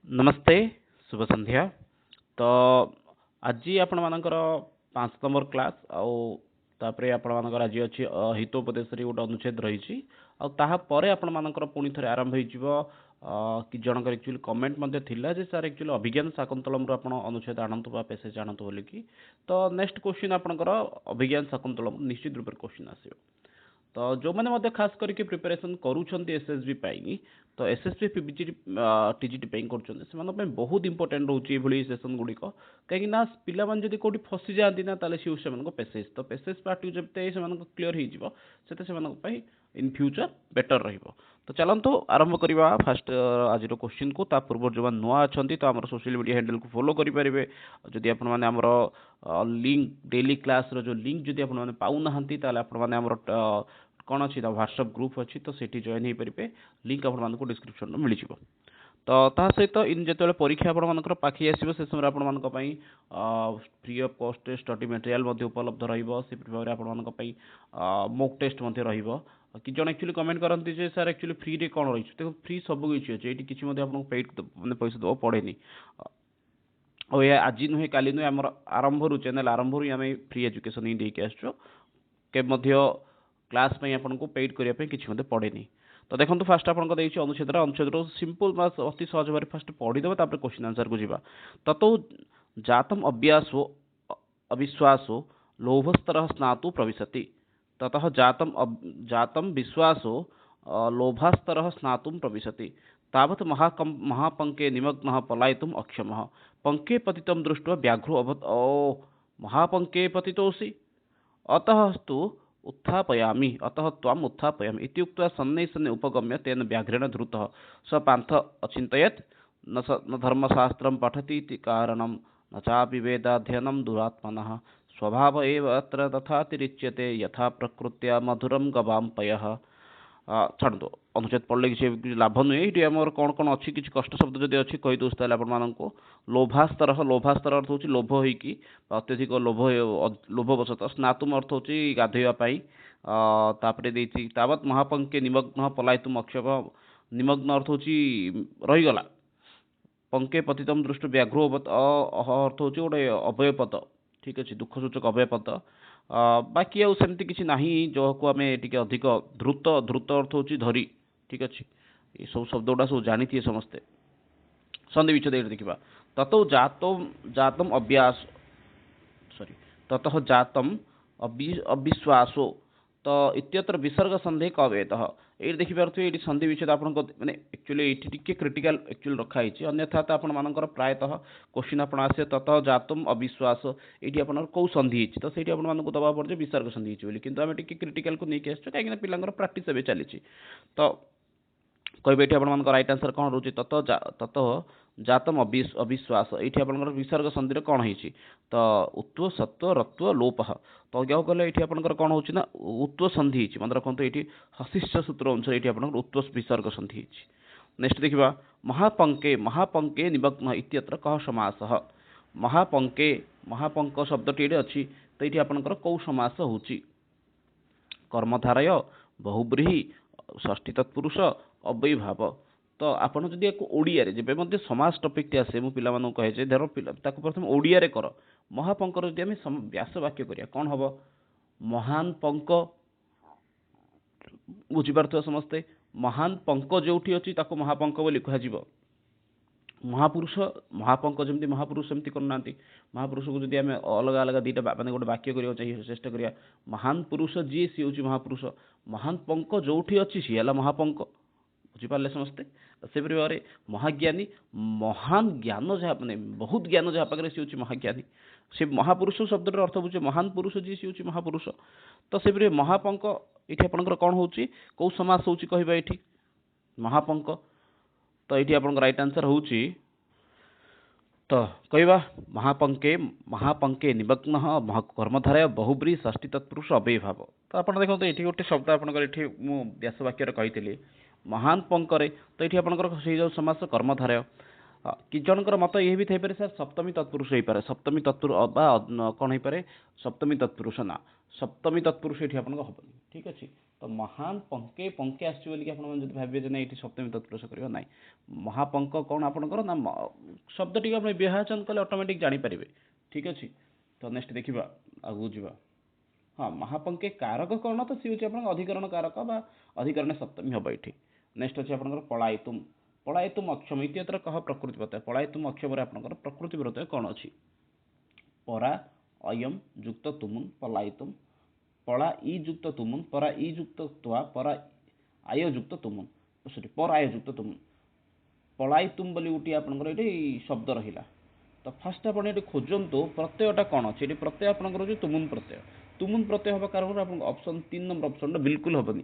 नमस्ते शुभ संध्या। तो आज आपण मानकर 5 नंबर क्लास आउ तापरे आपण मानकर आज अछि हितोपदेश रे गोटे अनुच्छेद रही आपण मानकर पुणी थे आरंभ हो कि जनकर एक्चुअली कमेंट मध्ये थिला जे सर एक्चुअली अभिज्ञान शाकुंतलम रो आपण अनुच्छेद आणंतु बा पैसेज आणंतु बोली कि तो नेक्स्ट क्वेश्चन आपनकर अभिज्ञान शाकुंतलम निश्चित रूप से क्वेश्चन आसीबो। तो जो मैंने मध्य खास करके प्रिपरेशन करूछंती एसएसबी पाई तो एसएसबी पीजीटी टीजीटी पाई करूछंती सेमान पे बहुत इंपोर्टेंट रहउची एभली सेशन गुडिक कहीं ना पिला मन जदी कोठी फसी जांती ना ताले सी सेमान को पैसेज तो पैसेज पार्ट जबते सेमान को क्लियर हो जिवो सेते सेमान पई इन फ्यूचर बेटर रहिबो। तो चलंतु आरंभ करबा फास्ट आज रो क्वेश्चन को ता पूर्व जो नुआ अछंती तो हमर सोशल मीडिया हैंडल को फॉलो करि परिबे जदी आपण माने हमर लिंक डेली क्लास रो जो लिंक जदी आपण माने पाउ नाहंती ताले आपण माने हमर कौन अच्छी व्हाट्सएप ग्रुप अच्छी तो सेठी जॉइन हो पारे लिंक आपको डिस्क्रिप्शन में मिल जाव। तो ता सहित इन जो परीक्षा आपण पाखी आसो से समय आपण free of cost study material उपलब्ध रही मॉक टेस्ट कि जन एक्चुअली कमेंट करती है सर एक्चुअली फ्री रे कौन रही देखो फ्री सब किसी अच्छे ये किसी आपको पेड मैंने पैसा देवा पड़ेनि और यह आज नुहे काली नुहे आम आरंभ चैनल आरंभ आम फ्री एजुकेशन ही देके आसो के क्लास में आपको पेड करने किसी पड़ेनि। तो देखो फास्ट आपको अनुच्छेद अनुच्छेद सिंपल बास अति सहज भाव फास्ट पढ़ीदे क्वेश्चन आंसर को जीवा। ततो जातम अभ्यासो अविश्वासो लोभस्तर स्नातु प्रविशति ततः जातम विश्वासो लोभास्तर स्नातुं प्रविशति तावत् महापंके निमग्नः पलायितुम् अक्षमः पंके पतितं दृष्ट्वा व्याघ्रो अभवत् ओ महापंके पतितोऽसि अतःस्तु उत्थापयामि अतः त्वाम उत्थापयामि इति उक्त्वा सन्नै सन्नै उपगम्य तेन व्याघ्रेण धृतः स पान्थ अचिन्तयत् न धर्मशास्त्रं पठति इति कारणं न चापि वेदाध्ययनं दुरात्मनः स्वभाव एव अत्र तथातिरिच्यते यथा प्रकृत्या मधुरं गवां पयः। छाड़ो अनुच्छेद पढ़ले किसी लाभ नुहे ये आमर कौन कौन अच्छी किसी कष्ट शब्द जब अच्छी कहीदे ताल आपको लोभास्तर लोभास्तर अर्थ हूँ लोभ होगी अत्यधिक लोभवशत स्नातुम अर्थ हूँ गाधोवाई तावत महापंके निमग्न पलायितुम अक्षम निमग्न अर्थ हूँ रहीगला पंके पतितम दृष्टि व्याघ्रो अर्थ हूँ गोटे अभयपद ठीक अच्छे दुख सूचक अभयपद बाकी आउ सेमती किसी ना जो को आम टे अधिक द्रुत द्रुत अर्थ हूँ धरी ठीक अच्छे ये सब शब्द गुड़ा सब जानी थी समस्ते सन्धि विच्छेद देखा ततो जातम अभ्यास सॉरी ततः जातम अविश्वासो तो इत्यत्र विसर्ग संदेह कवेत ये देखिपे ये संधि विच्छेद आप मैंने एक्चुअली ये क्रिटिकल एक्चुअली रखाई अन्यथा तो आपर प्रायतः क्वेश्चन आप आसे ततः जातम अविश्वास ये आप कौ संधि तो सही आपको दबा पड़े विसर्ग संधि किंतु आम क्रिटिकल को लेकिन आस कहीं पिला प्राक्ट चली तो कहे ये आप रईट आंसर कौन रोचे ततः जातम अविश्वास ये आप विसर्ग संधि कौन हो तो उत्व सत्व रत्व लोप तो क्या कहले ये आप कौन हो उत्व संधि मतलब रखते ये हशिष्ट सूत्र अनुसार ये आप उत्व विसर्ग संधि। नेक्स्ट देखा महापंके महापंके निमग्न इत्यत्र कह समास महापंके महापंक शब्दटी ये अच्छी तो ये आपंकर कौ समास हो कर्मधारय बहुब्रीहि षष्ठी तत्पुरुष अव्ययभाव तो आपड़ जदि ओडिया जब समाज टपिक आसे मुझे पिला कहे धर प्रथम ओडिया कर महापंकर जब आम व्यास वाक्य करिया कौन हम महान पंक बुझीपार समस्ते महान पंक जो अच्छी महापंक बोली कह महापुरुष महापंक जमी महापुरुष सेमती करना महापुरुष को जब आम अलग अलग दुटा मैंने गोटे वाक्य करने चाहिए चेष्टा करिया महान पुरुष जी सी हूँ महापुरुष महान पंक जो अच्छी सी है महापंक बुझीपारे समस्ते से भाव महाज्ञानी महान ज्ञान जहाँ मैंने बहुत ज्ञान जहाँ पाखे सी हूँ महाज्ञानी से महापुरुष शब्द अर्थ बुझे महान पुरुष जी सी हूँ महापुरुष तो से भाव महापंक ये आपंकर कौन हो कौ समास हो कहवा ये महापंक तो ये आप रईट आंसर हूँ तो कहवा महापंके महापंके निमग्न कर्मधारय बहुब्री षष्ठी तत्पुरुष अव्ययभाव तो आप देखो ये गोटे शब्द आपंकर व्यास वाक्य कही महान पंकरे तो ये आपंकर से जो समास कर्मधारय कि जनकर मत ये भी थी सर सप्तमी तत्पुरुष हो पारे सप्तमी तत्पुरुष कौन हो पारे सप्तमी तत्पुरुष ना सप्तमी तत्पुरुष ये आपन हबनी ठीक अच्छे तो महान पंके पंके आसो भावे ना ये सप्तमी तत्पुरुष करना ना महापंक कौन आपंकर ना शब्द टी आप विभाजन कले ऑटोमेटिक जानीपर ठीक अच्छे तो नेक्स्ट देखा आगू जा हाँ महापंके कारक कौन तो सी हूँ अधिकरण कारक अधिकरण सप्तमी हम ये नेक्स्ट अच्छे आप पलायतुम पलायतुम अक्षम इतर कह प्रकृति प्रत्यय पलायतुम अक्षम आपंकर प्रकृति प्रत्यय कौन अच्छी परा अयम युक्त तुमुन पलायतुम पला ई युक्त तुमुन परा ई युक्त त्वा परा आय युक्त तुमुन सॉरी पर आय युक्त तुमुन पलायतुम बोली गोटे आपंकर ये शब्द रहा तो फास्ट आप खोजतु प्रत्ययटा कौन अच्छे ये प्रत्यय आपंकर तुमुन प्रत्यय हवा कारण आप ऑप्शन 3 नंबर ऑप्शन बिल्कुल हेनी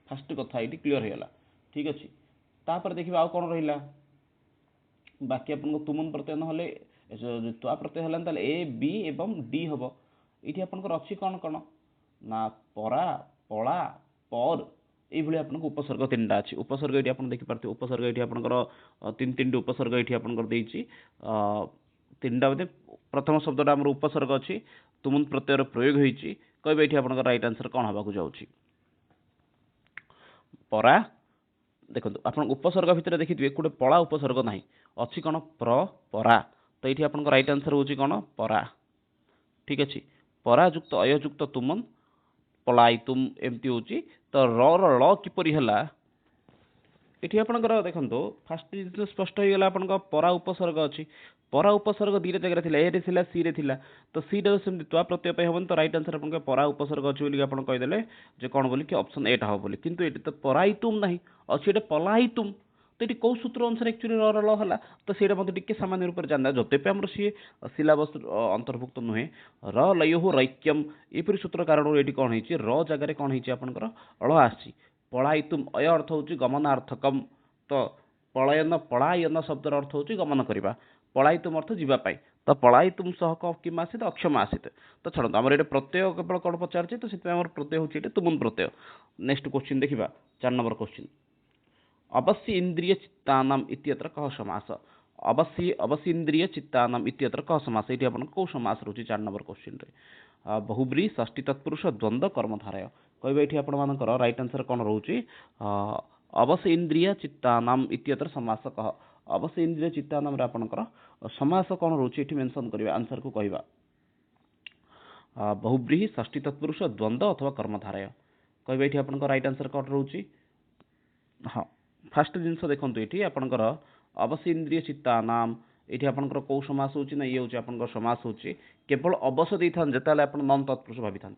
फास्ट कथा ये क्लीयर होगा ठीक अच्छे तापर देखिए आउ कौन रहा बाकी आपको तुमुन प्रत्यय ना त्वा प्रत्यय है ए बी एवं डी हम ये आपंकर अच्छी कौन कौन ना परा पला पर ये आपको उपसर्ग 3टा अच्छी उपसर्ग ये आप देखिए उपसर्ग ये आपंकर 3 उपसर्ग ये आपंकर 3टा बोधे प्रथम शब्दटा आम उपसर्ग अच्छी तुमुन प्रत्ययर प्रयोग होती कहे ये आप राइट आंसर कौन हवा जाऊँगी परा देखो आप उपसर्ग भितर देखिए गोटे पला उपसर्ग ना अच्छी कौन परा तो ये आप राइट आंसर हूँ कौन परा ठीक अच्छे परा युक्त अयुक्त तुमन पलायतुम एमती हूँ तो र किपरि है ये आपंकर देखो फास्ट जिन स्पष्ट हो गला आप परा उपसर्ग अच्छी परा उपसर्ग 2 जगह ए सी रे तो सी सेमती त्वा प्रत्यय हम तो राइट आंसर आप परा उपसर्ग अच्छी आप कहीदेले जो कौन बोली कि ऑप्शन एटा हम बोली किंतु ये तो परायतुम ना अच्छी ये पलायतुम तो ये कौ सूत्र अनुसार एक्चुअली रहा तो सीटा मतलब टी सामान्य रूप से जानना जद्यपि आम सी सिलेबस अंतर्भुक्त नुहे रयो रैक्यम यहपरी सूत्र कारण ये कौन हो र जगह कौन होकर अड़ आसी पलायतुम अय अर्थ हूँ गमनार्थकम तो पलायन पलायन शब्दर अर्थ हूँ गमन करवा पलायतुम अर्थ जीवाई तो पलायतुम सह किम आसित अक्षम आसित तो छाड़ आम ये प्रत्यय केवल कौन पचार तो से प्रत्यय हूँ तुमुन प्रत्यय नेक्स्ट क्वेश्चन देखा 4 नंबर क्वेश्चन अवश्य इंद्रिय चित्तानाम इत्यत्र कह समास अवश्य इंद्रिय चित्तानाम इत्यत्र कह समास ये आप कौ समास रोचे 4 नंबर क्वेश्चन बहुब्री षष्ठी तत्पुरुष द्वंद्व कर्मधारय कहे ये आपर राइट आंसर कौन रोचे अवश्य इंद्रिय चित्तानाम इत्यत्र समास कह अवश्य इंद्रिय चित्तानाम आपंकर समास कौन रोचे ये मेंशन करिवा आंसर को कहवा बहुब्रीहि षष्ठी तत्पुरुष द्वंद्व अथवा कर्मधारय कहे ये आपर राइट आंसर कौन रोचे हाँ फास्ट जिनस देखो ये आपंकर अवश्य इंद्रिय चित्तानाम ये आपंकर कौ समास होची ना ये हूँ आप समास होची केवल अवश्य दे था जिते आप नन तत्पुरुष भावी था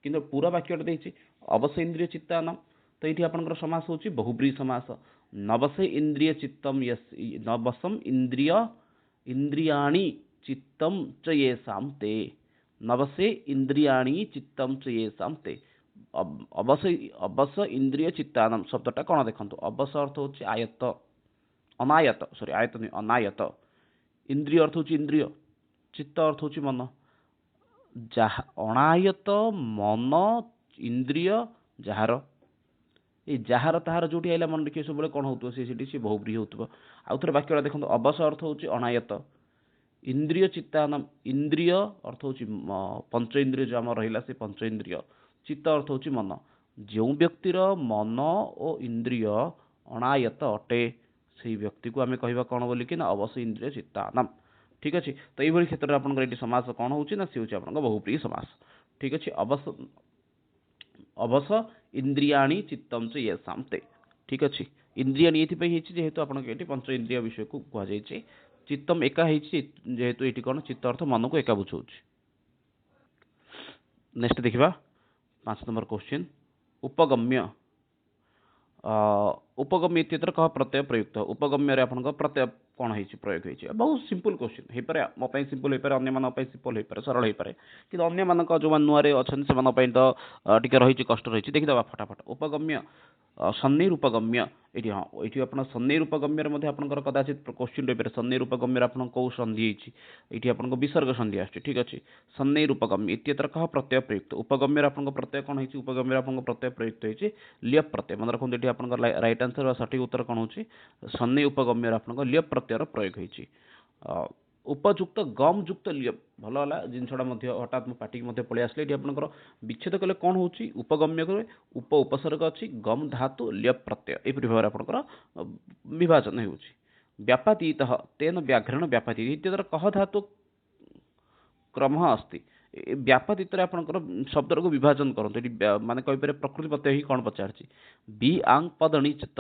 कि पूरा वाक्यटा देखिए अवश्य इंद्रिय चित्तानाम तो ये आपंकर समास होची बहुब्री समास नवसे इंद्रिय चित्तम नवसम इंद्रिय इंद्रियाणि चित्तम च येषां ते नवसे इंद्रियाणि चित्तम च येषां ते अवश्य इंद्रिय चित्तानाम शब्दटा कौन देखो अवश्य अर्थ हूँ आयत अनायत सॉरी आयत नहीं अनायत इंद्रिय अर्थ हूँ इंद्रिय चित्त अर्थ हूँ मन जहा अनायत मन इंद्रिय जार ये जार ताहार जो आइला मन रखिए सब कौन हो सी बहुब्री हो आउ थे वाक्यटा देखो अवश्य अर्थ हूँ अनायत इंद्रिय चित्तानाम इंद्रिय अर्थ हूँ पंच इंद्रिय जो आम रहा से पंच इंद्रिय चित्त अर्थ हूँ मन जो व्यक्तिर मन और इंद्रिय अनायत अटे से व्यक्ति को आम कह कौन बोलिक ना अवश्य इंद्रिय चित्तानाम ठीक अच्छे तो ये क्षेत्र में आपंकर ये समास कौन होची ना सी हूँ आप बहुप्रिय समास ठीक अच्छे अवश्य इंद्रियाणि चित्तम च येषां ते ठीक अच्छे इंद्रियाणि ये जेहेतु आप पंच इंद्रिय विषय को कहुई चित्तम एका जेहेतु ये कौन चित्त अर्थ मन को एका बुझाऊँ नेक्स्ट देखा 5 नंबर क्वेश्चन उपगम्य उपगम्य इत्यत्र कह प्रत्यय प्रयुक्त उपगम्य आपन प्रत्यय कौन हो प्रयोग हो बहुत सिंपल क्वेश्चन हो पारे मोपाई सिंपल हो पारे अन्य सिंपल हो पारे सरल हो पारे कि अन्य मान जो नुआरे अच्छा से तो टी रही कष्ट रही देखीद फटाफट उपगम्य सन्नी उपगम्य ये हाँ ये आप सन्नी उपगम्य आपंकर कदाचित क्वेश्चन रही है सन्नी उपगम्य आप कौ संधि ये आप विसर्ग संधि आस ठीक अच्छे सन्नी उपगम्य इत्यत्र कह प्रत्यय प्रयुक्त उपगम्य आप प्रत्यय कौन हो उपगम्य आप प्रत्यय प्रयुक्त हो लियप प्रत्यय मन रखते ये आप राइट आंसर सठिक उत्तर कौन होची सन्नि उपगम्य आपन लियप प्रत्ययर प्रयोग होईची उपयुक्त गम युक्त लियप भल होला जिनसडा मध्य हठात मो पाटी मध्य पळे आसले एठी आपनकर विच्छेद कले कौन होची उपगम्य करे उप उपसर्ग अछि गम धातु लियप प्रत्यय ए भाव आपनकर विभाजन होउची व्यापातीतः तेन व्याघ्रण व्यापाती इत्यत्र कह धातु क्रम अस्ति व्यापातीत आपनकर शब्द को विभाजन करंतु एठी माने कहि पारे प्रकृति प्रत्यय ही कोन पचारची बी आंग पद निचित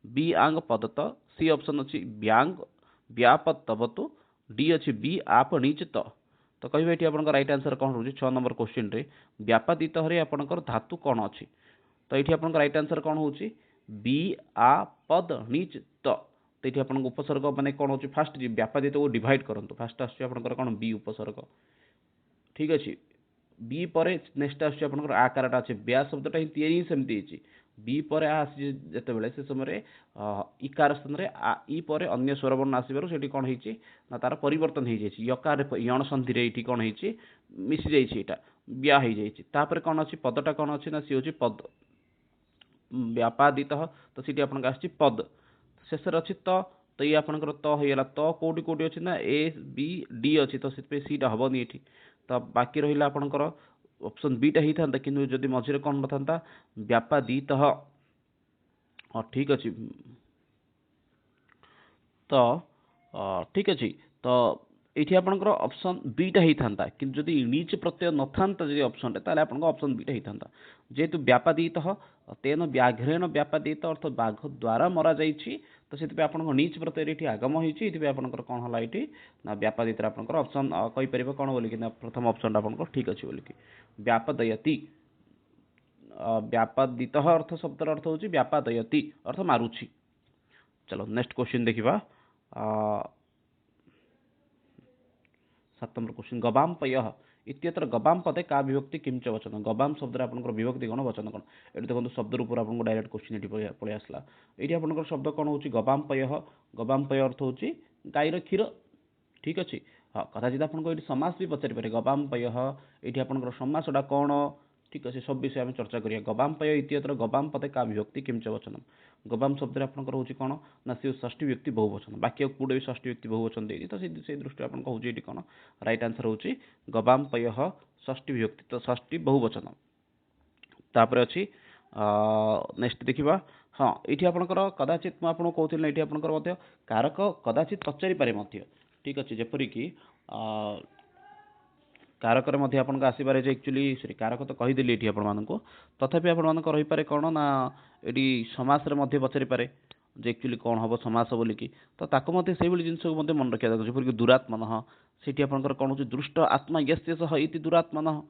बी आंग पदत सी ऑप्शन अछि व्यांग व्यापत तबतु डी अछि बी आप निचित तो कहिबे एठी आपनकर राइट आंसर कोन होची 6 नंबर क्वेश्चन रे व्यापातीत रे आपनकर धातु कोन अछि तो एठी आपनकर राइट आंसर कोन होची बी आ पद निचित तो एठी आपनक उपसर्ग माने कोन होची फास्ट व्यापातीत को डिवाइड करंतु फास्ट आछि आपनकर कोन बी उपसर्ग ठीक अछि बी परे नेक्स्ट आछि आपनकर आकारटा अछि ब्या शब्दटा ही तयारी सेमति अछि बी परे आसी जते बेले से समय रे इकार स्थान रे ई परे अन्य स्वर वर्ण आसीबारु सेठी कोन हेछि ना तार परिवर्तन हे जायछि यकार यण संधि रे एठी कोन हेछि मिसि जायछि एटा ब्या हे जायछि तापर कोन अछि पदटा कोन अछि ना सी होछि पद व्यापादित तो सेठी आपन आछि पद शेषर अछि त ये आपनकर त होयला त कोडी कोडी अछि ना ए बी डी अछि तो सेते सी टा हबनी एठी तो बाकी रहिला आपनकर ऑप्शन बी टा ही था किंतु जदि मझिरे कोन नथांता व्यापादित ठीक अछि तो ठीक अछि तो एठी आपनकर ऑप्शन बी टा ही थांता किंतु जदि नीच प्रत्यय नथांता जदि ऑप्शन रे ताले आपनकर ऑप्शन बी टा ही थांता जेतु व्यापादित तेन व्याघ्रेण व्यापादित अर्थ बाघ द्वारा मरा जाईछि तो सेति पे आपनकर नीच प्रत्यय एठी आगम होईछि एति पे आपनकर कोन हला एठी ना व्यापादित आपनकर ऑप्शन कहि परिबो कोन बोली कि ना प्रथम ऑप्शन आपनकर ठीक अछि बोली कि व्यापदयति व्यापादित अर्थ शब्दर अर्थ होछि व्यापादयति अर्थ मारुछि चलो नेक्स्ट क्वेश्चन देखिबा 7 नंबर क्वेश्चन गबाम पयः इत्यत्र गबाम पदे का विभक्ति किम च वचन गबाम शब्द रे आपनकर विभक्ति कोन वचन कोन एठी देखंतु शब्द रूप आपनको डायरेक्ट क्वेश्चन एठी पळे आसला एठी आपनकर शब्द कोन होछि गबाम पय अर्थ होछि गाईर क्षीर ठीक अछि हां कदाचित आपनको एठी समास भी पचारि पारे गबाम पयः एठी आपनकर समासडा कोन ठीक अछि सब विषय हम चर्चा करिया गबाम पय इत्यत्र गबाम पदे का विभक्ति किम च वचन गबाम शब्द रे आपनकर होछि कोन ना से षष्ठी व्यक्ति बहुवचन बाकी कोडे भी षष्ठी व्यक्ति बहुवचन देई तो से दृष्टि आपन कहउछि एठी कोन राइट आंसर होछि गबाम पयः षष्ठी विभक्ति तो षष्ठी बहुवचन तापर अछि नेक्स्ट देखिबा हां एठी आपनकर कदाचित म आपन कहउथिल एठी आपनकर मध्य कारक कदाचित पचारि पारे मध्य ठीक अछि जेपरि कि कारक रे मध्य आपन आसी पारे जे एक्चुअली सॉरी कारक तो कहि देली एठी आपन मानको तथापि आपन मानको रहि पारे कोन ना एठी समास रे मध्य पचारि पारे जे एक्चुअली कोन हबो समास बोली कि तो ताको मध्य सेहि बोली जिंस को मध्य मन रखिया दे जेपरि कि दुरात्मनः सेठी आपनकर कोन होछि दृष्ट आत्मा यस्य सह इति दुरात्मनः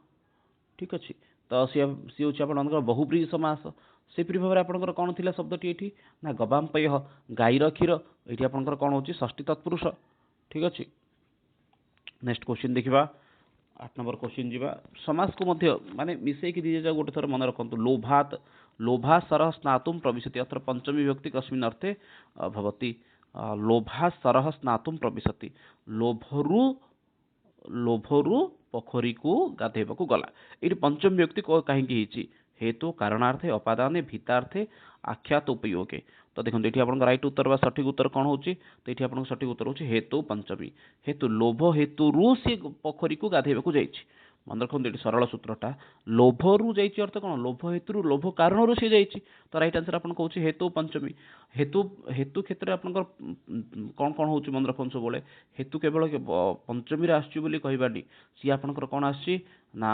ठीक अछि तो सी होछि आपन मानको बहुब्रीहि समास से परि भाबरे आपनकर कोन थिला शब्दटी एठी ना गबाम पयः गाईर क्षीर एठी आपनकर कोन होछि षष्ठी तत्पुरुष ठीक अछि नेक्स्ट क्वेश्चन देखिबा 8 नंबर क्वेश्चन जीवा समास को मध्य माने मिसै कि दिजे जा गोटे थर मन रखंतु लोभा सरह स्नातुम प्रविशति अत्र पंचमी विभक्ति कस्मिन् अर्थे भवति लोभा सरह स्नातुम प्रविशति लोभरु पोखरी को गाधेबा को गला एठी पंचमी विभक्ति को काहे कि हिची हेतु कारणार्थे अपादाने भितार्थे आख्यात उपयोगे तो देखो एठी आपन राइट उत्तर बा सठिक उत्तर कोन होची तो एठी आपन सठिक उत्तर होची हेतु पंचमी हेतु लोभ हेतु रु से पोखरी को गाधेबा को जाईछि मन रखो एठी सरल सूत्रटा लोभ रु जाईछि अर्थ कोन लोभ हेतु रु लोभ कारण रु से जाईछि तो राइट आंसर आपन कहउछि हेतु पंचमी हेतु क्षेत्र आपन कोन कोन होची मन रखो सब बोले हेतु केवल पंचमी रे आछि बोली कहबाडी सी आपन कोन आछि ना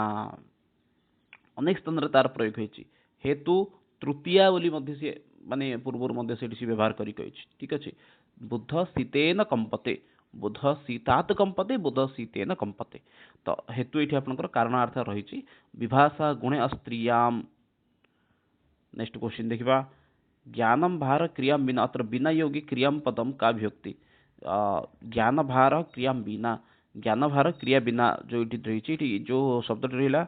अनेक स्थान रे तार प्रयोग होईछि हेतु तृतीया बोली मध्य से माने पूर्वर मध्य से व्यवहार करी कहिछि ठीक अछि बुद्ध सीतेन कंपते बुद्ध सीतात कंपते बुद्ध सीतेन कंपते तो हेतु एठी आपनकर कारणार्थ रहिछि विभाषा गुणे अस्त्रियाम नेक्स्ट क्वेश्चन देखिबा ज्ञानम भार क्रियाम बिना अत्र बिना योगी क्रियाम पदम का विभक्ति ज्ञान भार क्रियाम बिना ज्ञान भार क्रिया बिना जो एठी रहिछि एठी जो शब्द रहिला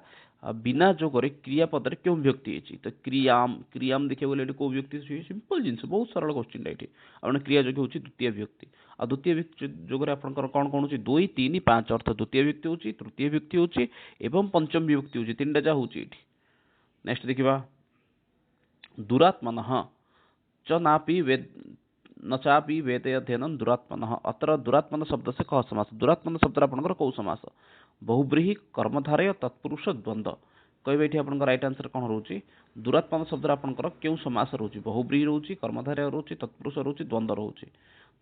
बिना जो करे क्रियापद रे क्यों विभक्ति अछि तो क्रियाम देखिए बोले एठी को विभक्ति छै सिंपल जिंस बहुत सरल क्वेश्चन एठी आपण क्रिया जो होछि द्वितीय विभक्ति आ द्वितीय विभक्ति जो करे आपनकर कोन कोन होछि 2 3 5 अर्थ द्वितीय विभक्ति होछि तृतीय विभक्ति होछि एवं पंचम विभक्ति होछि तीनटा जा होछि एठी नेक्स्ट देखिबा दुरात्मनः च नापि वेद न चापि वेदे अध्ययनं दुरात्मनः। अत्र दुरात्मन शब्द से कह समास, दुरात्मन शब्द आपनकर कौ समास, बहुब्रीहि कर्मधारय तत्पुरुष द्वंद्व। कहबे एठी आपनकर राइट आंसर कोन रहउची, दुरात्मन शब्द आपनकर केउ समास रहउची, बहुब्रीहि रहउची, कर्मधारय रहउची, तत्पुरुष रहउची, द्वंद्व रहउची।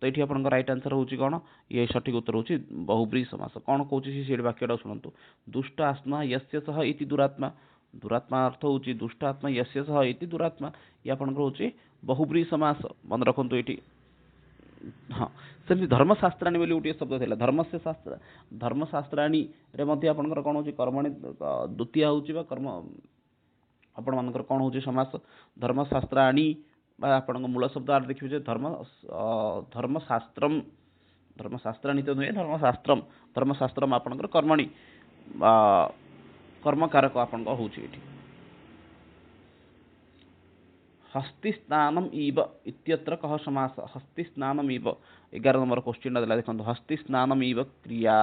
तो एठी आपनकर राइट आंसर रहउची कोन, ये सठिक उत्तर रहउची बहुब्रीहि समास। कोन कहउची से वाक्यटा सुनंतु, दुष्ट आत्मा यस्य सह इति दुरात्मा, दुरात्मा अर्थ होची दुष्ट आत्मा यस्य सह इति दुरात्मा, ये आपनकर होची बहुब्रीहि समास। मन रखंतु एठी। हाँ, सेमती धर्मशास्त्राणी बोली गोटे शब्द थिला, धर्मस्य शास्त्र, धर्मशास्त्राणी रे मध्ये आपनकर कोन होची कर्मणि द्वितीय होची बा कर्म, आपण मानकर कोन होची समास, धर्मशास्त्राणी बा आपनक मूल शब्द आर देखिबे जे धर्मशास्त्रम, धर्मशास्त्राणी तो नुहे धर्मशास्त्रम, धर्मशास्त्रम आपनकर कर्मणि कर्मकारक आपनक होची एठी। हस्तिस्नानम इव इत्यत्र कह समास, हस्तिस्नानम इव 11 नंबर क्वेश्चन देला देखंतु, हस्तिस्नानम इव क्रिया,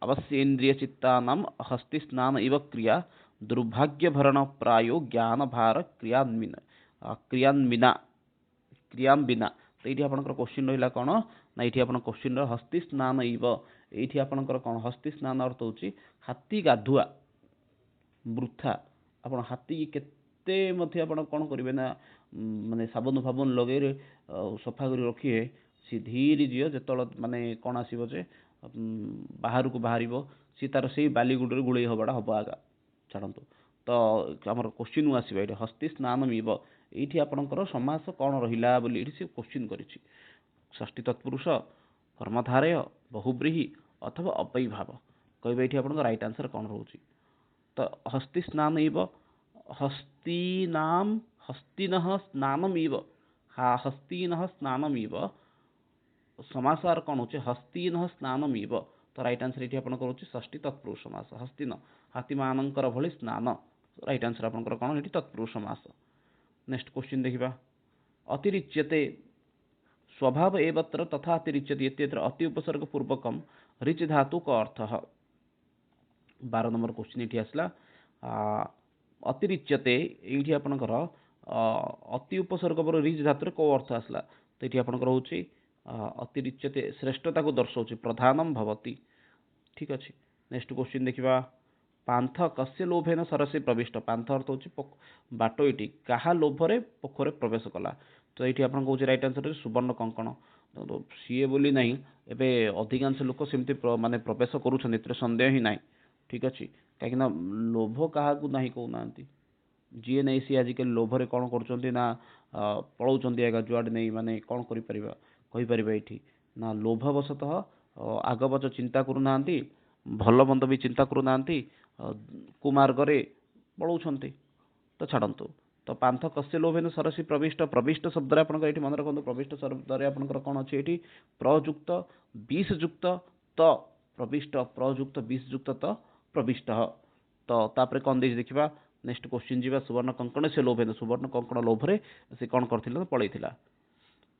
अवश्य इंद्रिय चित्तानाम हस्तिस्नान इव क्रिया, दुर्भाग्य भरण प्रायो ज्ञान भार क्रियान्विन क्रियान्विना क्रियान्विना। तो ये आपनकर क्वेश्चन रहिला कोन ना, ये आपन क्वेश्चन र हस्तिस्नान इव, ये आपनकर कोन हस्तिस्नान अर्थ होची हाथी गाधुआ वृथा। आपण हाथी केते मध्ये आपण कोन करिवे ना, माने साबुन फाबुन लगे सफा करी रखिए, सी धीरे जियो जेतल माने कोन आसीबो जे बाहर को बाहरिबो, सी तार सेई बाली गुडरे गुळई हबडा हबो आगा छाडंतु। तो हमर क्वेश्चन आसीबा एठी हस्तिस्नानम इव, एठी आपनकर समास कोन रहिला बोली एठी से क्वेश्चन करिछि, षष्ठी तत्पुरुष, कर्मधारय, बहुब्रीहि अथवा अपैभाव। कहबे एठी आपनकर राइट आंसर कोन रहउछि। तो हस्तिस्नान इव, हस्तीनाम हस्तिनः स्नानम इव, हा हस्तीनः स्नानम इव समासार कोन होचे हस्तीनः स्नानम इव। तो राइट आंसर एठी आपन करूची षष्ठी तत्पुरुष समास, हस्तीन हाथी मानकर भली स्नान, राइट आंसर आपनकर कोन एठी तत्पुरुष समास। नेक्स्ट क्वेश्चन देखिबा, अतिरिच्यते स्वभाव एवत्र तथा अतिरिच्यते इत्यत्र अति उपसर्ग पूर्वकम रिच धातु का अर्थः। 12 नंबर क्वेश्चन एठी आसला, अतिरिच्यते एठी आपनकर अति उपसर्ग पर रिच धातु को अर्थ आसला। तो एठी आपनकर होची अतिरिच्यते श्रेष्ठता को दर्शाउची, प्रधानम भवति। ठीक अछि। नेक्स्ट क्वेश्चन देखिबा, पांथ कस्य लोभेन सरसे प्रविष्ट, पांथ अर्थ होची बाटो, एठी काहा लोभरे पोखरे प्रवेश कला। तो एठी आपन कहउची राइट आंसर सुवर्ण कंकण। तो सीए बोली नहीं, एबे अधिकांश लोक सेमती माने प्रवेश करूछन, एतरे संदेह ही नाही। ठीक अछि, काहे ना लोभ काहा को नाही कहू नांती, जीए नहीं सी आजिकल लोभरे कौन करुचंती ना पळौचंती आगा जुआडे नहीं, माने कौन करि परिबा कहि परिबा एठी ना, लोभवशतः आग पछ चिंता करू नांती, भल मंद भी चिंता करू नांती, कुमार्गरे पळौचंती। तो छाडंतु। तो पांथ कस्य लोभेन सरसी प्रविष्ट, प्रविष्ट शब्द रे आपनकर एठी मन रखंतु, प्रविष्ट शब्द रे आपनकर कोन अछि एठी प्रयुक्त 20 युक्त त प्रविष्ट, प्रयुक्त 20 युक्त त प्रविष्ट। तो तापरे कोन देख देखिबा, नेक्स्ट क्वेश्चन जीवा, सुवर्ण कंकण से लोभेन, सुवर्ण कंकण लोभरे से कोन करथिला पळैथिला।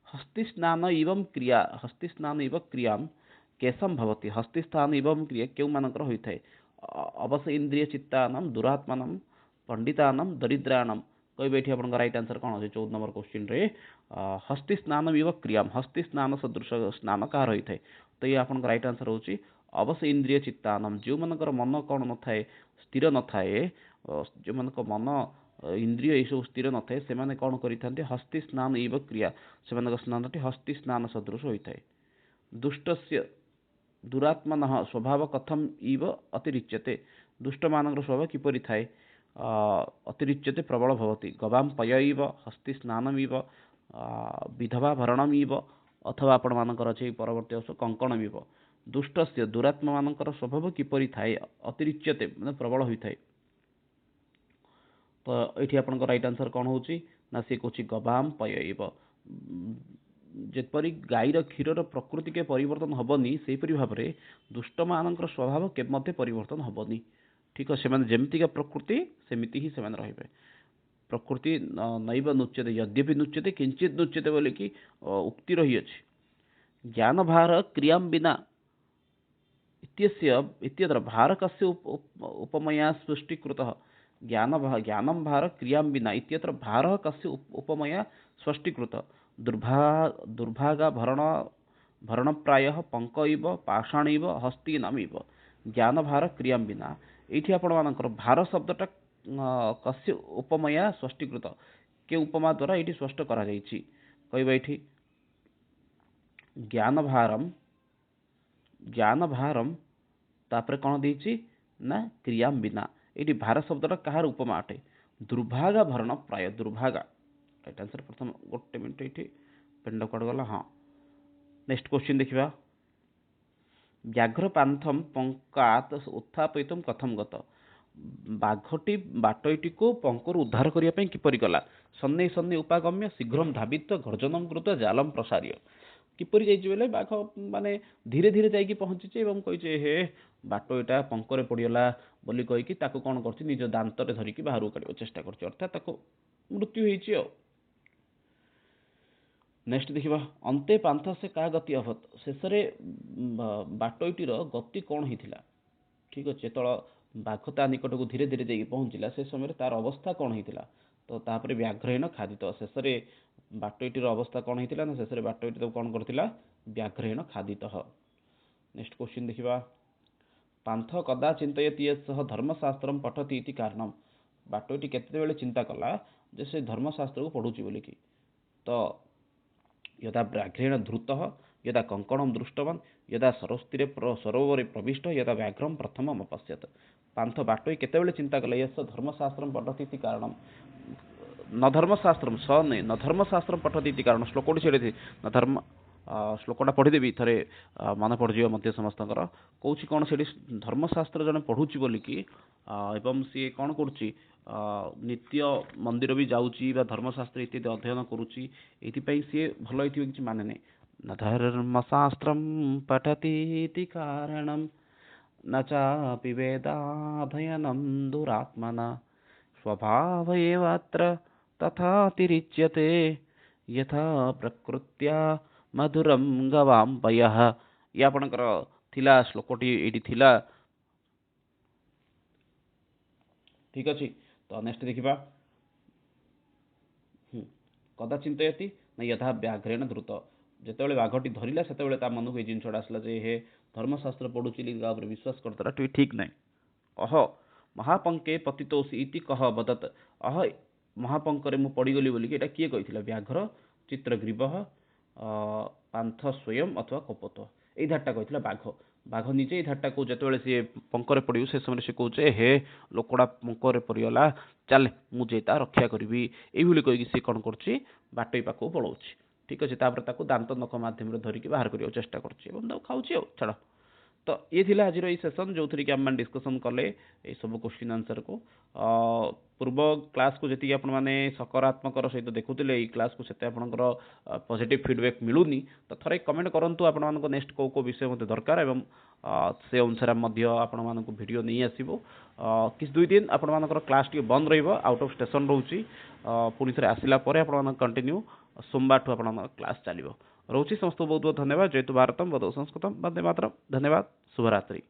हस्तिस्नान एवं क्रिया, हस्तिस्नान एवं क्रियाम केसम भवति, हस्तिस्नान एवं क्रिया केउ मानकर होइथाय, अवश्य इंद्रिय चित्तानाम दुरात्मानाम पंडितानाम दरिद्राणाम। कहबे एठी आपन राइट आंसर कोन अछि 14 नंबर क्वेश्चन रे, हस्तिस्नान एवं क्रियाम, हस्तिस्नान सदृश स्नान कार होइथाय। तो ये आपन राइट आंसर होची अवश्य इंद्रिय चित्तानाम, जो मानकर मन कोन न थाए, स्थिर न थाए, जो मानकर मन इंद्रिय ये सब स्थिर न थाए, से माने कोन करिथांते हस्तिस्नान एवं क्रिया, से मानकर स्नानटी हस्तिस्नान सदृश होइथाय। दुष्टस्य दुरात्मनः स्वभाव कथम इव अतिरिच्यते, दुष्ट मानकर स्वभाव किपरि थाए, अतिरिच्यते प्रबल भवति, गवाम पयैव, हस्ति स्नानमिव, विधवा भरणमिव, अथवा आपण मानकर अछि परवर्ती अंश कंकणमिव। दुष्टस्य दुरात्मा मानकर स्वभाव किपरि थाए, अतिरिच्यते माने प्रबल होइथाए। तो एठी आपनकर राइट आंसर कोन होची ना, से कोची गवाम पयैव। जेपरि गाईर क्षीरर प्रकृति के परिवर्तन हबनी, सेपरि भाबरे दुष्ट मानकर स्वभाव के मध्ये परिवर्तन हबनी। ठीक है, सेमाने जेमतिका प्रकृति सेमिति ही सेमाने रहिबे। प्रकृति नैव नुच्यते, यद्यपि नुच्यते किंचित नुच्यते बोले कि उक्ति रही अछि। ज्ञान भार क्रियाम बिना इत्यस्य इत्यत्र भार कस्य उपमया सृष्टिकृतः, ज्ञानं भार क्रियां विना इत्यत्र भारः कस्य उपमया स्पष्टीकृत दुर्भागा भरणप्रायः पंक इव पाषाण इव हस्तीनाम इव ज्ञान भार क्रियां विना एठी आपण मानकर भार शब्दटा कस्य उपमया स्पष्टीकृत के उपमा द्वारा एठी स्पष्ट करा जायछि कहबा एठी ज्ञान भारम तापर कौन देछि ना क्रियां बिना एठी भार शब्दटा कहार उपमा अटे दुर्भागा भरण प्राय दुर्भागा राइट आंसर प्रथम गोटे मिनिट एठी पेंड कड गला हां नेक्स्ट क्वेश्चन देखिबा व्याघ्र पान्थम पंकात उत्थापितम कथम गत बाघटी बाटईटी को पंकर उद्धार करिया पई किपरि गला सन्ने सन्ने उपागम्य शीघ्रम धावित गर्जनम कृत जालम प्रसार्य किपरि जाइछि बेले बाघ माने धीरे धीरे जाइकी पहुंचिছে ଏବଂ କହିছে हे बाटो एटा पंकरे पडिगला बोली कहिकी ताको कोन करछि निज दांतरे धरिकी बाहर काढियो चेष्टा करछि अर्थात ताको मृत्यु हेछि ओ नेक्स्ट देखिबा अंते पांथ से का गति अभत शेषरे बाटोईटीर गति कोन हिथिला ठीक अछि तळ बाघ ता निकट को धीरे धीरे जाइकी पहुंचिला से समय तार अवस्था कोन हिथिला तो तापरे व्याघ्रहेन खादित शेषरे बाटोईटीर अवस्था कोन हिथिला ना शेषरे बाटोईटी तो कोन करथिला व्याघ्रहेन खादित नेक्स्ट क्वेश्चन देखिबा पांथ कदा चिंतयति यत्सह धर्मशास्त्रम पठति इति कारणम बाटोईटी केते बेले चिंता कला जे से धर्मशास्त्र को पढुची बोली की तो यदा व्याघ्रेण धृतः यदा कंकणम दृष्टवान यदा सरस्तीरे सरोवरे प्रविष्ट यदा व्याघ्रम प्रथमम अपश्यत पांथ बाटोई केते बेले चिंता कला यस्य धर्मशास्त्रम पठति इति कारणम न धर्मशास्त्रम स नै न धर्मशास्त्रम पठति इति कारण श्लोकटी छेड़े न धर्म श्लोकटा पढ़ीदेवी थे मन पड़ज मत समस्त कौन कौन से धर्मशास्त्र जन पढ़ुची बोलिकी एवं सी कौन करुच्ची नित्य मंदिर भी जाऊँगी धर्मशास्त्र इत्यादि अध्ययन करुच्ची ये सी भल किसी माने नहीं न धर्मशास्त्र पठती कारण न चापि वेदाध्ययनं दुरात्मना स्वभाव एवात्र तथा तिरिच्यते यथा प्रकृत्या मधुरम गवाम पयः या आपणकर थिला श्लोकटी एटी थिला ठीक अछि तो नेक्स्ट देखिबा कदा चिंतयति न यथा व्याघ्रेण द्रुत जेतेबेले बाघटी धरिला सेतेबेले ता मनକୁ ए जिंसडा आसला जे हे धर्मशास्त्र पढुचिली गा ऊपर विश्वास करतरा तो ठीक नाही अह महापंके पतितोसी इति कह बदत अह महापंकरे मु पड़ी गली बोली एटा किए कहिथिला व्याघ्र चित्रग्रीव पांथ स्वयं अथवा कपोत यही धारटा कहला बाघ बाघ निजे यही धारटा को जिते सी पंकरे पड़ू से समय से कहे हे लोकड़ा पंकरे पड़गला चल मुझे रक्षा करी ये कहीकि सी कौन कर बाटई पाक पलाऊ ठीक अच्छे दांत नख मध्यम धरिकी बाहर करने चेष्टा कर खाऊँ छाड़ तो ये थिला आज सेसन जो थी कि आम डिस्कसन कले ये सब क्वेश्चन आंसर को पूर्व क्लास को जी आप सकारात्मक सहित देखुले ये क्लास को से आपंकर पॉजिटिव फीडबैक मिलूनी तो थोड़े कमेंट करूँ आप नेक्स्ट कौ कौ विषय मत दरकार एवं से अनुसार आपण मानक वीडियो नहीं आसो किस दुई दिन आपर क्लास टी बंद रउट ऑफ स्टेशन रोचे पुणी थे आसला कंटिन्यू सोमवार ठू आप क्लास चलो रोची समस्त बहुत बहुत धन्यवाद जयतु भारतम वदो संस्कृतम वंदे मातरम धन्यवाद शुभरात्रि।